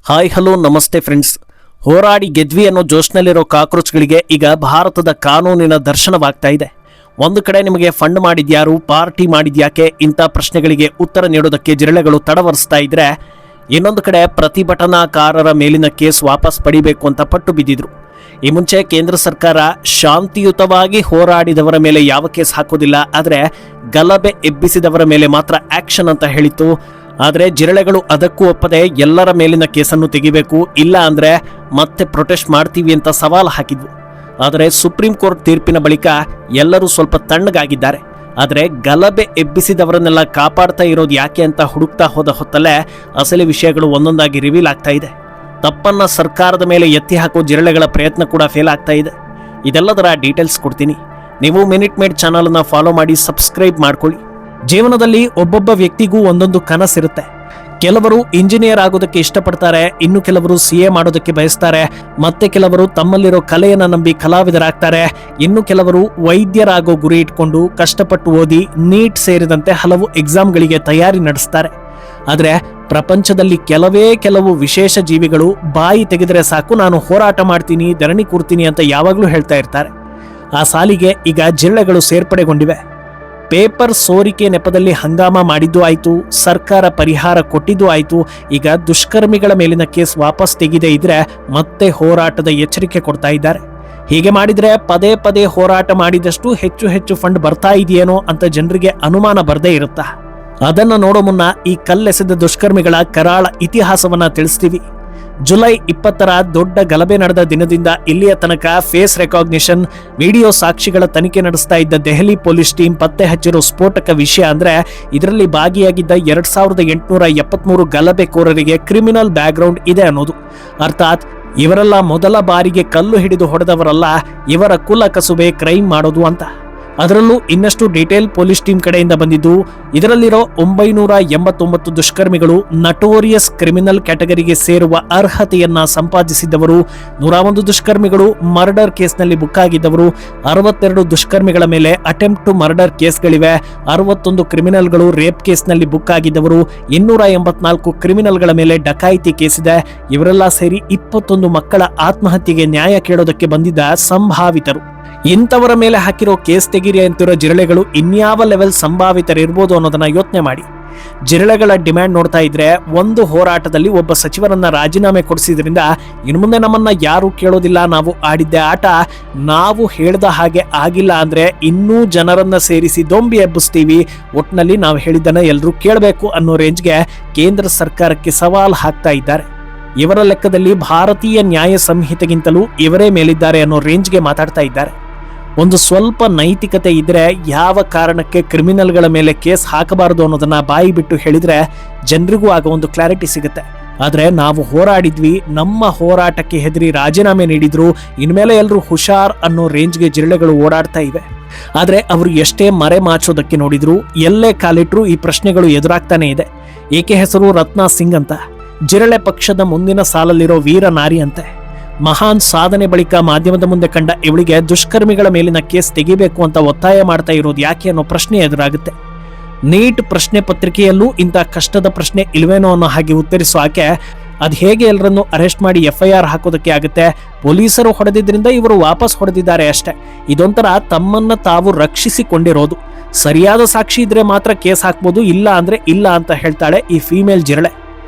Hi hello ನಮಸ್ತೆ friends. ಹೋರಾಡಿ ಗೆದ್ವಿ ಅನ್ನೋ ಜೋಶ್ನಲ್ಲಿರೋ ಕಾಕ್ರೋಚ್ಗಳಿಗೆ ಈಗ ಭಾರತದ ಕಾನೂನಿನ ದರ್ಶನವಾಗ್ತಾ ಇದೆ. ಒಂದು ಕಡೆ ನಿಮಗೆ ಫಂಡ್ ಮಾಡಿದ್ಯಾರು, ಪಾರ್ಟಿ ಮಾಡಿದ್ಯಾಕೆ ಇಂಥ ಪ್ರಶ್ನೆಗಳಿಗೆ ಉತ್ತರ ನೀಡೋದಕ್ಕೆ ಜಿರಳೆಗಳು ತಡವರಿಸ್ತಾ ಇದ್ರೆ, ಇನ್ನೊಂದು ಕಡೆ ಪ್ರತಿಭಟನಾಕಾರರ ಮೇಲಿನ ಕೇಸ್ ವಾಪಸ್ ಪಡಿಬೇಕು ಅಂತ ಪಟ್ಟು ಬಿದ್ದಿದ್ರು. ಈ ಮುಂಚೆ ಕೇಂದ್ರ ಸರ್ಕಾರ ಶಾಂತಿಯುತವಾಗಿ ಹೋರಾಡಿದವರ ಮೇಲೆ ಯಾವ ಕೇಸ್ ಹಾಕೋದಿಲ್ಲ, ಆದರೆ ಗಲಭೆ ಎಬ್ಬಿಸಿದವರ ಮೇಲೆ ಮಾತ್ರ ಆಕ್ಷನ್ ಅಂತ ಹೇಳಿತ್ತು. ಆದರೆ ಜಿರಳೆಗಳು ಅದಕ್ಕೂ ಒಪ್ಪದೆ ಎಲ್ಲರ ಮೇಲಿನ ಕೇಸನ್ನು ತೆಗಿಬೇಕು, ಇಲ್ಲ ಅಂದರೆ ಮತ್ತೆ ಪ್ರೊಟೆಸ್ಟ್ ಮಾಡ್ತೀವಿ ಅಂತ ಸವಾಲು ಹಾಕಿದ್ವು. ಆದರೆ ಸುಪ್ರೀಂ ಕೋರ್ಟ್ ತೀರ್ಪಿನ ಬಳಿಕ ಎಲ್ಲರೂ ಸ್ವಲ್ಪ ತಣ್ಣಗಾಗಿದ್ದಾರೆ. ಆದರೆ ಗಲಭೆ ಎಬ್ಬಿಸಿದವರನ್ನೆಲ್ಲ ಕಾಪಾಡ್ತಾ ಇರೋದು ಯಾಕೆ ಅಂತ ಹುಡುಕ್ತಾ ಹೋದ ಹೊತ್ತಲ್ಲೇ ಅಸಲಿ ವಿಷಯಗಳು ಒಂದೊಂದಾಗಿ ರಿವೀಲ್ ಆಗ್ತಾ ಇದೆ. ತಪ್ಪನ್ನ ಸರ್ಕಾರದ ಮೇಲೆ ಎತ್ತಿ ಹಾಕೋ ಜಿರಳೆಗಳ ಪ್ರಯತ್ನ ಕೂಡ ಫೇಲ್ ಆಗ್ತಾ ಇದೆ. ಇದೆಲ್ಲದರ ಡೀಟೇಲ್ಸ್ ಕೊಡ್ತೀನಿ. ನೀವು ಮಿನಿಟ್ ಮೇಡ್ ಚಾನಲನ್ನು ಫಾಲೋ ಮಾಡಿ ಸಬ್ಸ್ಕ್ರೈಬ್ ಮಾಡ್ಕೊಳ್ಳಿ. ಜೀವನದಲ್ಲಿ ಒಬ್ಬೊಬ್ಬ ವ್ಯಕ್ತಿಗೂ ಒಂದೊಂದು ಕನಸಿರುತ್ತೆ. ಕೆಲವರು ಇಂಜಿನಿಯರ್ ಆಗೋದಕ್ಕೆ ಇಷ್ಟಪಡ್ತಾರೆ, ಇನ್ನು ಕೆಲವರು CA ಮಾಡೋದಕ್ಕೆ ಬಯಸ್ತಾರೆ, ಮತ್ತೆ ಕೆಲವರು ತಮ್ಮಲ್ಲಿರೋ ಕಲೆಯನ್ನ ನಂಬಿ ಕಲಾವಿದರಾಗ್ತಾರೆ, ಇನ್ನು ಕೆಲವರು ವೈದ್ಯರಾಗೋ ಗುರಿ ಇಟ್ಕೊಂಡು ಕಷ್ಟಪಟ್ಟು ಓದಿ ನೀಟ್ ಸೇರಿದಂತೆ ಹಲವು ಎಕ್ಸಾಮ್ಗಳಿಗೆ ತಯಾರಿ ನಡೆಸ್ತಾರೆ. ಆದರೆ ಪ್ರಪಂಚದಲ್ಲಿ ಕೆಲವು ವಿಶೇಷ ಜೀವಿಗಳು ಬಾಯಿ ತೆಗೆದರೆ ಸಾಕು, ನಾನು ಹೋರಾಟ ಮಾಡ್ತೀನಿ, ಧರಣಿ ಕೂರ್ತೀನಿ ಅಂತ ಯಾವಾಗಲೂ ಹೇಳ್ತಾ ಇರ್ತಾರೆ. ಆ ಸಾಲಿಗೆ ಈಗ ಜಿರಳೆಗಳು ಸೇರ್ಪಡೆಗೊಂಡಿವೆ. ಪೇಪರ್ ಸೋರಿಕೆ ನೆಪದಲ್ಲಿ ಹಂಗಾಮ ಮಾಡಿದ್ದು ಆಯಿತು, ಸರ್ಕಾರ ಪರಿಹಾರ ಕೊಟ್ಟಿದ್ದು ಆಯಿತು. ಈಗ ದುಷ್ಕರ್ಮಿಗಳ ಮೇಲಿನ ಕೇಸ್ ವಾಪಸ್ ತೆಗೆದೇ ಇದ್ರೆ ಮತ್ತೆ ಹೋರಾಟದ ಎಚ್ಚರಿಕೆ ಕೊಡ್ತಾ ಇದ್ದಾರೆ. ಹೀಗೆ ಮಾಡಿದ್ರೆ ಪದೇ ಪದೇ ಹೋರಾಟ ಮಾಡಿದಷ್ಟು ಹೆಚ್ಚು ಫಂಡ್ ಬರ್ತಾ ಇದೆಯೇನೋ ಅಂತ ಜನರಿಗೆ ಅನುಮಾನ ಬರದೇ ಇರುತ್ತಾ? ಅದನ್ನ ನೋಡೋ ಮುನ್ನ ಈ ಕಲ್ಲೆಸೆದ ದುಷ್ಕರ್ಮಿಗಳ ಕರಾಳ ಇತಿಹಾಸವನ್ನ ತಿಳಿಸ್ತೀವಿ. ಜುಲೈ 20ರ ದೊಡ್ಡ ಗಲಭೆ ನಡೆದ ದಿನದಿಂದ ಇಲ್ಲಿಯ ತನಕ ಫೇಸ್ ರೆಕಾಗ್ನಿಷನ್, ವಿಡಿಯೋ ಸಾಕ್ಷಿಗಳ ತನಿಖೆ ನಡೆಸ್ತಾ ಇದ್ದ ದೆಹಲಿ ಪೊಲೀಸ್ ಟೀಮ್ ಪತ್ತೆ ಹಚ್ಚಿರೋ ಸ್ಫೋಟಕ ವಿಷಯ ಅಂದ್ರೆ, ಇದರಲ್ಲಿ ಭಾಗಿಯಾಗಿದ್ದ 2873 ಗಲಭೆಕೋರರಿಗೆ ಕ್ರಿಮಿನಲ್ ಬ್ಯಾಕ್ಗ್ರೌಂಡ್ ಇದೆ ಅನ್ನೋದು. ಅರ್ಥಾತ್ ಇವರೆಲ್ಲ ಮೊದಲ ಬಾರಿಗೆ ಕಲ್ಲು ಹಿಡಿದು ಹೊಡೆದವರಲ್ಲ, ಇವರ ಕುಲ ಕಸುಬೆ ಕ್ರೈಮ್ ಮಾಡೋದು ಅಂತ. ಅದರಲ್ಲೂ ಇನ್ನಷ್ಟು ಡೀಟೇಲ್ ಪೊಲೀಸ್ ಟೀಮ್ ಕಡೆಯಿಂದ ಬಂದಿದ್ದು, ಇದರಲ್ಲಿರೋ 989 ದುಷ್ಕರ್ಮಿಗಳು ನಟೋರಿಯಸ್ ಕ್ರಿಮಿನಲ್ ಕ್ಯಾಟಗರಿಗೆ ಸೇರುವ ಅರ್ಹತೆಯನ್ನ ಸಂಪಾದಿಸಿದ್ದವರು, 101 ದುಷ್ಕರ್ಮಿಗಳು ಮರ್ಡರ್ ಕೇಸ್ನಲ್ಲಿ ಬುಕ್ ಆಗಿದ್ದವರು, 62 ದುಷ್ಕರ್ಮಿಗಳ ಮೇಲೆ ಅಟೆಂಪ್ಟ್ ಟು ಮರ್ಡರ್ ಕೇಸ್ಗಳಿವೆ, 61 ಕ್ರಿಮಿನಲ್ಗಳು ರೇಪ್ ಕೇಸ್ನಲ್ಲಿ ಬುಕ್ ಆಗಿದ್ದವರು, 284 ಕ್ರಿಮಿನಲ್ಗಳ ಮೇಲೆ ಡಕಾಯಿತಿ ಕೇಸಿದೆ. ಇವರೆಲ್ಲ ಸೇರಿ 21 ಮಕ್ಕಳ ಆತ್ಮಹತ್ಯೆಗೆ ನ್ಯಾಯ ಕೇಳೋದಕ್ಕೆ ಬಂದಿದ್ದ ಸಂಭಾವಿತರು. ಇಂಥವರ ಮೇಲೆ ಹಾಕಿರೋ ಕೇಸ್ ತೆಗೀರಿ ಅಂತಿರೋ ಜಿರಳೆಗಳು ಇನ್ಯಾವ ಲೆವೆಲ್ ಸಂಭಾವಿತರಿರ್ಬೋದು ಅನ್ನೋದನ್ನ ಯೋಚನೆ ಮಾಡಿ. ಜಿರಳೆಗಳ ಡಿಮ್ಯಾಂಡ್ ನೋಡ್ತಾ ಇದ್ರೆ, ಒಂದು ಹೋರಾಟದಲ್ಲಿ ಒಬ್ಬ ಸಚಿವರನ್ನ ರಾಜೀನಾಮೆ ಕೊಡಿಸಿದ್ರಿಂದ ಇನ್ನು ಮುಂದೆ ನಮ್ಮನ್ನ ಯಾರು ಕೇಳೋದಿಲ್ಲ, ನಾವು ಆಡಿದ್ದೆ ಆಟ ನಾವು ಹೇಳ್ದ ಹಾಗೆ ಆಗಿಲ್ಲ ಅಂದ್ರೆ ಇನ್ನೂ ಜನರನ್ನ ಸೇರಿಸಿ ದೊಂಬಿ ಎಬ್ಬಿಸ್ತೀವಿ, ಒಟ್ನಲ್ಲಿ ನಾವು ಹೇಳಿದ್ದನ್ನ ಎಲ್ಲರೂ ಕೇಳಬೇಕು ಅನ್ನೋ ರೇಂಜ್ಗೆ ಕೇಂದ್ರ ಸರ್ಕಾರಕ್ಕೆ ಸವಾಲ್ ಹಾಕ್ತಾ ಇದ್ದಾರೆ. ಇವರ ಲೆಕ್ಕದಲ್ಲಿ ಭಾರತೀಯ ನ್ಯಾಯ ಸಂಹಿತೆಗಿಂತಲೂ ಇವರೇ ಮೇಲಿದ್ದಾರೆ ಅನ್ನೋ ರೇಂಜ್ಗೆ ಮಾತಾಡ್ತಾ ಇದ್ದಾರೆ. ಒಂದು ಸ್ವಲ್ಪ ನೈತಿಕತೆ ಇದ್ರೆ ಯಾವ ಕಾರಣಕ್ಕೆ ಕ್ರಿಮಿನಲ್ಗಳ ಮೇಲೆ ಕೇಸ್ ಹಾಕಬಾರದು ಅನ್ನೋದನ್ನ ಬಾಯಿ ಬಿಟ್ಟು ಹೇಳಿದ್ರೆ ಜನರಿಗೂ ಆಗ ಒಂದು ಕ್ಲಾರಿಟಿ ಸಿಗುತ್ತೆ. ಆದ್ರೆ ನಾವು ಹೋರಾಡಿದ್ವಿ, ನಮ್ಮ ಹೋರಾಟಕ್ಕೆ ಹೆದರಿ ರಾಜೀನಾಮೆ ನೀಡಿದ್ರು, ಇನ್ಮೇಲೆ ಎಲ್ಲರೂ ಹುಷಾರ್ ಅನ್ನೋ ರೇಂಜ್ಗೆ ಜಿರಳೆಗಳು ಓಡಾಡ್ತಾ ಇವೆ. ಆದ್ರೆ ಅವರು ಎಷ್ಟೇ ಮರೆ ಮಾಚೋದಕ್ಕೆ ನೋಡಿದ್ರು, ಎಲ್ಲೇ ಕಾಲಿಟ್ರು ಈ ಪ್ರಶ್ನೆಗಳು ಎದುರಾಗ್ತಾನೆ ಇದೆ. ಏಕೆ ಹೆಸರು ರತ್ನಾ ಸಿಂಗ್ ಅಂತ, ಜಿರಳೆ ಪಕ್ಷದ ಮುಂದಿನ ಸಾಲಲ್ಲಿರೋ ವೀರ ನಾರಿ ಅಂತೆ. ಮಹಾನ್ ಸಾಧನೆ ಬಳಿಕ ಮಾಧ್ಯಮದ ಮುಂದೆ ಕಂಡ ಇವಳಿಗೆ ದುಷ್ಕರ್ಮಿಗಳ ಮೇಲಿನ ಕೇಸ್ ತೆಗಿಬೇಕು ಅಂತ ಒತ್ತಾಯ ಮಾಡ್ತಾ ಇರೋದು ಯಾಕೆ ಅನ್ನೋ ಪ್ರಶ್ನೆ ಎದುರಾಗುತ್ತೆ. ನೀಟ್ ಪ್ರಶ್ನೆ ಪತ್ರಿಕೆಯಲ್ಲೂ ಇಂಥ ಕಷ್ಟದ ಪ್ರಶ್ನೆ ಇಲ್ವೇನೋ ಅನ್ನೋ ಹಾಗೆ ಉತ್ತರಿಸೋ ಆಕೆ ಅದು ಹೇಗೆ ಎಲ್ಲರನ್ನು ಅರೆಸ್ಟ್ ಮಾಡಿ FIR ಹಾಕೋದಕ್ಕೆ ಆಗುತ್ತೆ? ಪೊಲೀಸರು ಹೊಡೆದಿದ್ರಿಂದ ಇವರು ವಾಪಸ್ ಹೊಡೆದಿದ್ದಾರೆ ಅಷ್ಟೇ. ಇದೊಂಥರ ತಮ್ಮನ್ನ ತಾವು ರಕ್ಷಿಸಿಕೊಂಡಿರೋದು. ಸರಿಯಾದ ಸಾಕ್ಷಿ ಇದ್ರೆ ಮಾತ್ರ ಕೇಸ್ ಹಾಕ್ಬೋದು, ಇಲ್ಲ ಅಂದ್ರೆ ಇಲ್ಲ ಅಂತ ಹೇಳ್ತಾಳೆ ಈ ಫೀಮೇಲ್ ಜಿರಳೆ.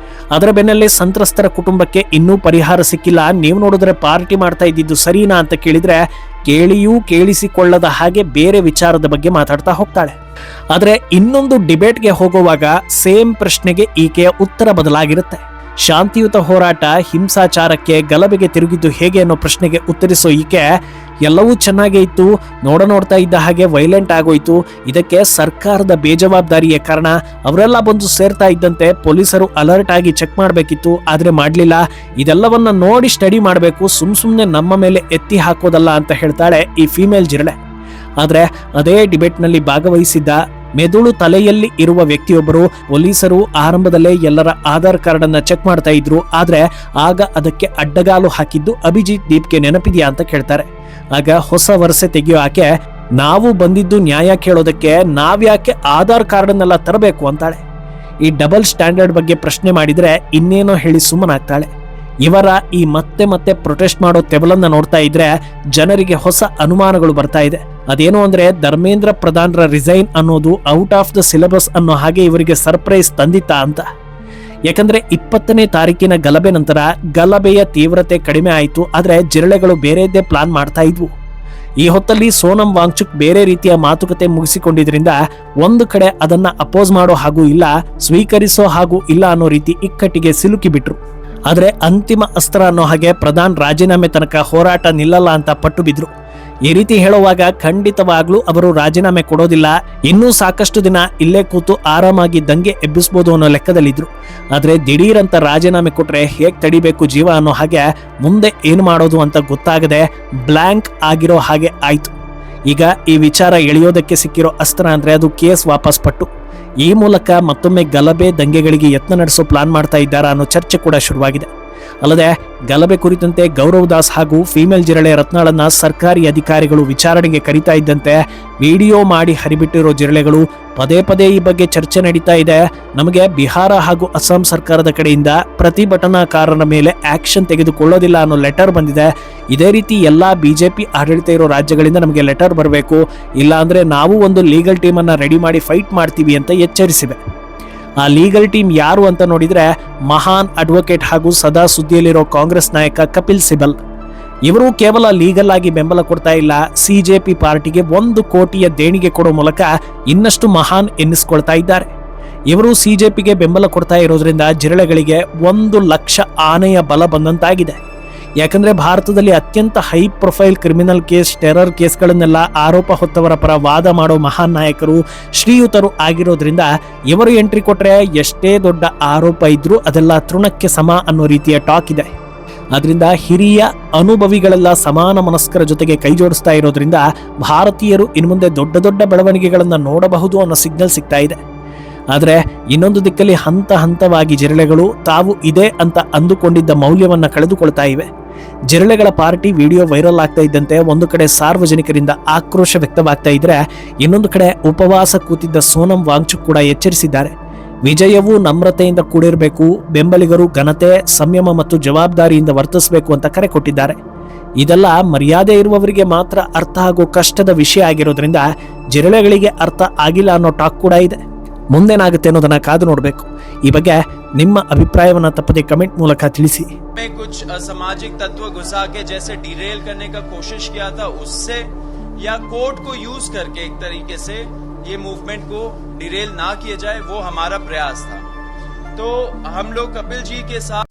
ಅದರ ಬೆನ್ನಲ್ಲೇ ಸಂತ್ರಸ್ತರ ಕುಟುಂಬಕ್ಕೆ ಇನ್ನೂ ಪರಿಹಾರ ಸಿಕ್ಕಿಲ್ಲ, ನೀವು ನೋಡಿದ್ರೆ ಪಾರ್ಟಿ ಮಾಡ್ತಾ ಇದ್ದಿದ್ದು ಸರಿನಾ ಅಂತ ಕೇಳಿದ್ರೆ ಕೇಳಿಯೂ ಕೇಳಿಸಿಕೊಳ್ಳದ ಹಾಗೆ ಬೇರೆ ವಿಚಾರದ ಬಗ್ಗೆ ಮಾತಾಡ್ತಾ ಹೋಗ್ತಾಳೆ. ಆದ್ರೆ ಇನ್ನೊಂದು ಡಿಬೇಟ್ಗೆ ಹೋಗುವಾಗ ಸೇಮ್ ಪ್ರಶ್ನೆಗೆ ಈಕೆಯ ಉತ್ತರ ಬದಲಾಗಿರುತ್ತೆ. ಶಾಂತಿಯುತ ಹೋರಾಟ ಹಿಂಸಾಚಾರಕ್ಕೆ ಗಲಭೆಗೆ ತಿರುಗಿದ್ದು ಹೇಗೆ ಅನ್ನೋ ಪ್ರಶ್ನೆಗೆ ಉತ್ತರಿಸೋ ಈಕೆ, ಎಲ್ಲವೂ ಚೆನ್ನಾಗೇ ಇತ್ತು, ನೋಡ್ತಾ ಇದ್ದ ಹಾಗೆ ವೈಲೆಂಟ್ ಆಗೋಯ್ತು, ಇದಕ್ಕೆ ಸರ್ಕಾರದ ಬೇಜವಾಬ್ದಾರಿಯೇ ಕಾರಣ, ಅವರೆಲ್ಲ ಬಂದು ಸೇರ್ತಾ ಇದ್ದಂತೆ ಪೊಲೀಸರು ಅಲರ್ಟ್ ಆಗಿ ಚೆಕ್ ಮಾಡಬೇಕಿತ್ತು, ಆದ್ರೆ ಮಾಡ್ಲಿಲ್ಲ, ಇದೆಲ್ಲವನ್ನ ನೋಡಿ ಸ್ಟಡಿ ಮಾಡಬೇಕು, ಸುಮ್ನೆ ನಮ್ಮ ಮೇಲೆ ಎತ್ತಿ ಹಾಕೋದಲ್ಲ ಅಂತ ಹೇಳ್ತಾಳೆ ಈ ಫೀಮೇಲ್ ಜಿರಳೆ. ಆದ್ರೆ ಅದೇ ಡಿಬೇಟ್ನಲ್ಲಿ ಭಾಗವಹಿಸಿದ್ದ ಮೆದುಳು ತಲೆಯಲ್ಲಿ ಇರುವ ವ್ಯಕ್ತಿಯೊಬ್ಬರು, ಪೊಲೀಸರು ಆರಂಭದಲ್ಲೇ ಎಲ್ಲರ ಆಧಾರ್ ಕಾರ್ಡ್ ಅನ್ನ ಚೆಕ್ ಮಾಡ್ತಾ ಇದ್ರು, ಆದ್ರೆ ಆಗ ಅದಕ್ಕೆ ಅಡ್ಡಗಾಲು ಹಾಕಿದ್ದು ಅಭಿಜಿತ್ ದೀಪ್ಗೆ ನೆನಪಿದೆಯಾ ಅಂತ ಕೇಳ್ತಾರೆ. ಆಗ ಹೊಸ ವರಸೆ ತೆಗೆಯೋ ಆಕೆ, ನಾವು ಬಂದಿದ್ದು ನ್ಯಾಯ ಕೇಳೋದಕ್ಕೆ, ನಾವ್ಯಾಕೆ ಆಧಾರ್ ಕಾರ್ಡ್ ಅನ್ನೆಲ್ಲ ತರಬೇಕು ಅಂತಾಳೆ. ಈ ಡಬಲ್ ಸ್ಟ್ಯಾಂಡರ್ಡ್ ಬಗ್ಗೆ ಪ್ರಶ್ನೆ ಮಾಡಿದ್ರೆ ಇನ್ನೇನೋ ಹೇಳಿ ಸುಮ್ಮನಾಗ್ತಾಳೆ. ಇವರ ಈ ಮತ್ತೆ ಮತ್ತೆ ಪ್ರೊಟೆಸ್ಟ್ ಮಾಡೋ ತೆವಲನ್ನ ನೋಡ್ತಾ ಇದ್ರೆ ಜನರಿಗೆ ಹೊಸ ಅನುಮಾನಗಳು ಬರ್ತಾ ಇದೆ. ಅದೇನು ಅಂದ್ರೆ ಧರ್ಮೇಂದ್ರ ಪ್ರಧಾನ್ರ ರಿಸೈನ್ ಅನ್ನೋದು ಔಟ್ ಆಫ್ ದ ಸಿಲೆಬಸ್ ಅನ್ನೋ ಹಾಗೆ ಇವರಿಗೆ ಸರ್ಪ್ರೈಸ್ ತಂದಿತ್ತಾ ಅಂತ. ಯಾಕಂದ್ರೆ 20ನೇ ತಾರೀಕಿನ ಗಲಭೆ ನಂತರ ಗಲಭೆಯ ತೀವ್ರತೆ ಕಡಿಮೆ ಆಯಿತು, ಆದ್ರೆ ಜಿರಳೆಗಳು ಬೇರೆಯದ್ದೇ ಪ್ಲಾನ್ ಮಾಡ್ತಾ ಇದ್ವು. ಈ ಹೊತ್ತಲ್ಲಿ ಸೋನಂ ವಾಂಗ್ಚುಕ್ ಬೇರೆ ರೀತಿಯ ಮಾತುಕತೆ ಮುಗಿಸಿಕೊಂಡಿದ್ರಿಂದ ಒಂದು ಕಡೆ ಅದನ್ನ ಅಪೋಸ್ ಮಾಡೋ ಹಾಗೂ ಇಲ್ಲ, ಸ್ವೀಕರಿಸೋ ಹಾಗೂ ಇಲ್ಲ ಅನ್ನೋ ರೀತಿ ಇಕ್ಕಟ್ಟಿಗೆ ಸಿಲುಕಿ ಬಿಟ್ರು. ಆದ್ರೆ ಅಂತಿಮ ಅಸ್ತ್ರ ಅನ್ನೋ ಹಾಗೆ ಪ್ರಧಾನ್ ರಾಜೀನಾಮೆ ತನಕ ಹೋರಾಟ ನಿಲ್ಲಲ್ಲ ಅಂತ ಪಟ್ಟು ಬಿದ್ರು. ಈ ರೀತಿ ಹೇಳುವಾಗ ಖಂಡಿತವಾಗ್ಲೂ ಅವರು ರಾಜೀನಾಮೆ ಕೊಡೋದಿಲ್ಲ, ಇನ್ನೂ ಸಾಕಷ್ಟು ದಿನ ಇಲ್ಲೇ ಕೂತು ಆರಾಮಾಗಿ ದಂಗೆ ಎಬ್ಬಿಸಬಹುದು ಅನ್ನೋ ಲೆಕ್ಕದಲ್ಲಿದ್ರು. ಆದ್ರೆ ದಿಢೀರಂತ ರಾಜೀನಾಮೆ ಕೊಟ್ರೆ ಹೇಗ್ ತಡಿಬೇಕು ಜೀವ ಅನ್ನೋ ಹಾಗೆ ಮುಂದೆ ಏನು ಮಾಡೋದು ಅಂತ ಗೊತ್ತಾಗದೆ ಬ್ಲಾಂಕ್ ಆಗಿರೋ ಹಾಗೆ ಆಯ್ತು. ಈಗ ಈ ವಿಚಾರ ಎಳೆಯೋದಕ್ಕೆ ಸಿಕ್ಕಿರೋ ಅಸ್ತ್ರ ಅಂದ್ರೆ ಅದು ಕೇಸ್ ವಾಪಸ್ ಪಟ್ಟು. ಈ ಮೂಲಕ ಮತ್ತೊಮ್ಮೆ ಗಲಭೆ ದಂಗೆಗಳಿಗೆ ಯತ್ನ ನಡೆಸೋ ಪ್ಲಾನ್ ಮಾಡ್ತಾ ಇದ್ದಾರಾ ಅನ್ನೋ ಚರ್ಚೆ ಕೂಡ ಶುರುವಾಗಿದೆ. ಅಲ್ಲದೆ ಗಲಭೆ ಕುರಿತಂತೆ ಗೌರವ್ ದಾಸ್ ಹಾಗೂ ಫೀಮೇಲ್ ಜಿರಳೆ ರತ್ನಾಳನ್ನ ಸರ್ಕಾರಿ ಅಧಿಕಾರಿಗಳು ವಿಚಾರಣೆಗೆ ಕರೀತಾ ಇದ್ದಂತೆ ವಿಡಿಯೋ ಮಾಡಿ ಹರಿಬಿಟ್ಟಿರೋ ಜಿರಳೆಗಳು ಪದೇ ಪದೇ ಈ ಬಗ್ಗೆ ಚರ್ಚೆ ನಡೀತಾ ಇದೆ. ನಮಗೆ ಬಿಹಾರ ಹಾಗೂ ಅಸ್ಸಾಂ ಸರ್ಕಾರದ ಕಡೆಯಿಂದ ಪ್ರತಿಭಟನಾಕಾರರ ಮೇಲೆ ಆಕ್ಷನ್ ತೆಗೆದುಕೊಳ್ಳೋದಿಲ್ಲ ಅನ್ನೋ ಲೆಟರ್ ಬಂದಿದೆ. ಇದೇ ರೀತಿ ಎಲ್ಲಾ ಬಿಜೆಪಿ ಆಡಳಿತ ಇರೋ ರಾಜ್ಯಗಳಿಂದ ನಮಗೆ ಲೆಟರ್ ಬರಬೇಕು, ಇಲ್ಲ ಅಂದ್ರೆ ನಾವು ಒಂದು ಲೀಗಲ್ ಟೀಮ್ ಅನ್ನ ರೆಡಿ ಮಾಡಿ ಫೈಟ್ ಮಾಡ್ತೀವಿ ಅಂತ ಎಚ್ಚರಿಸಿವೆ. ಆ ಲೀಗಲ್ ಟೀಮ್ ಯಾರು ಅಂತ ನೋಡಿದ್ರೆ ಮಹಾನ್ ಅಡ್ವೊಕೇಟ್ ಹಾಗೂ ಸದಾ ಸುದ್ದಿಯಲ್ಲಿರೋ ಕಾಂಗ್ರೆಸ್ ನಾಯಕ ಕಪಿಲ್ ಸಿಬಲ್. ಇವರು ಕೇವಲ ಲೀಗಲ್ ಆಗಿ ಬೆಂಬಲ ಕೊಡ್ತಾ ಇಲ್ಲ, ಸಿಜೆಪಿ ಪಾರ್ಟಿಗೆ 1 ಕೋಟಿಯ ದೇಣಿಗೆ ಕೊಡೋ ಮೂಲಕ ಇನ್ನಷ್ಟು ಮಹಾನ್ ಎನ್ನಿಸ್ಕೊಳ್ತಾ ಇದ್ದಾರೆ. ಇವರು ಸಿಜೆಪಿಗೆ ಬೆಂಬಲ ಕೊಡ್ತಾ ಇರೋದ್ರಿಂದ ಜಿರಳೆಗಳಿಗೆ 1 ಲಕ್ಷ ಆನೆಯ ಬಲ ಬಂದಂತಾಗಿದೆ. ಯಾಕಂದ್ರೆ ಭಾರತದಲ್ಲಿ ಅತ್ಯಂತ high profile criminal case, terror ಕೇಸ್ಗಳನ್ನೆಲ್ಲ ಆರೋಪ ಹೊತ್ತವರ ಪರ ವಾದ ಮಾಡೋ ಮಹಾನ್ ನಾಯಕರು ಶ್ರೀಯುತರು ಆಗಿರೋದ್ರಿಂದ ಇವರು ಎಂಟ್ರಿ ಕೊಟ್ರೆ ಎಷ್ಟೇ ದೊಡ್ಡ ಆರೋಪ ಇದ್ರೂ ಅದೆಲ್ಲ ತೃಣಕ್ಕೆ ಸಮ ಅನ್ನೋ ರೀತಿಯ ಟಾಕ್ ಇದೆ. ಆದ್ರಿಂದ ಹಿರಿಯ ಅನುಭವಿಗಳೆಲ್ಲ ಸಮಾನ ಮನಸ್ಕರ ಜೊತೆಗೆ ಕೈ ಜೋಡಿಸ್ತಾ ಇರೋದ್ರಿಂದ ಭಾರತೀಯರು ಇನ್ಮುಂದೆ ದೊಡ್ಡ ದೊಡ್ಡ ಬೆಳವಣಿಗೆಗಳನ್ನ ನೋಡಬಹುದು ಅನ್ನೋ ಸಿಗ್ನಲ್ ಸಿಗ್ತಾ ಇದೆ. ಆದ್ರೆ ಇನ್ನೊಂದು ದಿಕ್ಕಲ್ಲಿ ಹಂತ ಹಂತವಾಗಿ ಜಿರಳೆಗಳು ತಾವು ಇದೆ ಅಂತ ಅಂದುಕೊಂಡಿದ್ದ ಮೌಲ್ಯವನ್ನ ಕಳೆದುಕೊಳ್ತಾ ಇವೆ. ಜಿರಳೆಗಳ ಪಾರ್ಟಿ ವಿಡಿಯೋ ವೈರಲ್ ಆಗ್ತಾ ಇದ್ದಂತೆ ಒಂದು ಕಡೆ ಸಾರ್ವಜನಿಕರಿಂದ ಆಕ್ರೋಶ ವ್ಯಕ್ತವಾಗ್ತಾ ಇದ್ರೆ, ಇನ್ನೊಂದು ಕಡೆ ಉಪವಾಸ ಕೂತಿದ್ದ ಸೋನಂ ವಾಂಗ್ಚುಕ್ ಕೂಡ ಎಚ್ಚರಿಸಿದ್ದಾರೆ. ವಿಜಯವು ನಮ್ರತೆಯಿಂದ ಕೂಡಿರಬೇಕು, ಬೆಂಬಲಿಗರು ಘನತೆ, ಸಂಯಮ ಮತ್ತು ಜವಾಬ್ದಾರಿಯಿಂದ ವರ್ತಿಸಬೇಕು ಅಂತ ಕರೆ ಕೊಟ್ಟಿದ್ದಾರೆ. ಇದೆಲ್ಲ ಮರ್ಯಾದೆ ಇರುವವರಿಗೆ ಮಾತ್ರ ಅರ್ಥ ಆಗೋ ಕಷ್ಟದ ವಿಷಯ ಆಗಿರೋದ್ರಿಂದ ಜಿರಳೆಗಳಿಗೆ ಅರ್ಥ ಆಗಿಲ್ಲ ಅನ್ನೋ ಟಾಕ್ ಕೂಡ ಇದೆ. ಮುಂದೇನಾಗುತ್ತೆ ಅನ್ನೋದನ್ನ ಕಾದು ನೋಡಬೇಕು. ಈ ಬಗ್ಗೆ ನಿಮ್ಮ ಅಭಿಪ್ರಾಯವನ್ನ ತಪ್ಪದೆ ಕಮೆಂಟ್ ಮೂಲಕ ತಿಳಿಸಿ. कुछ असामाजिक तत्व घुसा के जैसे डिरेल करने का कोशिश किया था, उससे या कोर्ट को यूज करके एक तरीके से ये मूवमेंट को डिरेल ना किया जाए, वो हमारा प्रयास था. तो हम लोग कपिल जी के साथ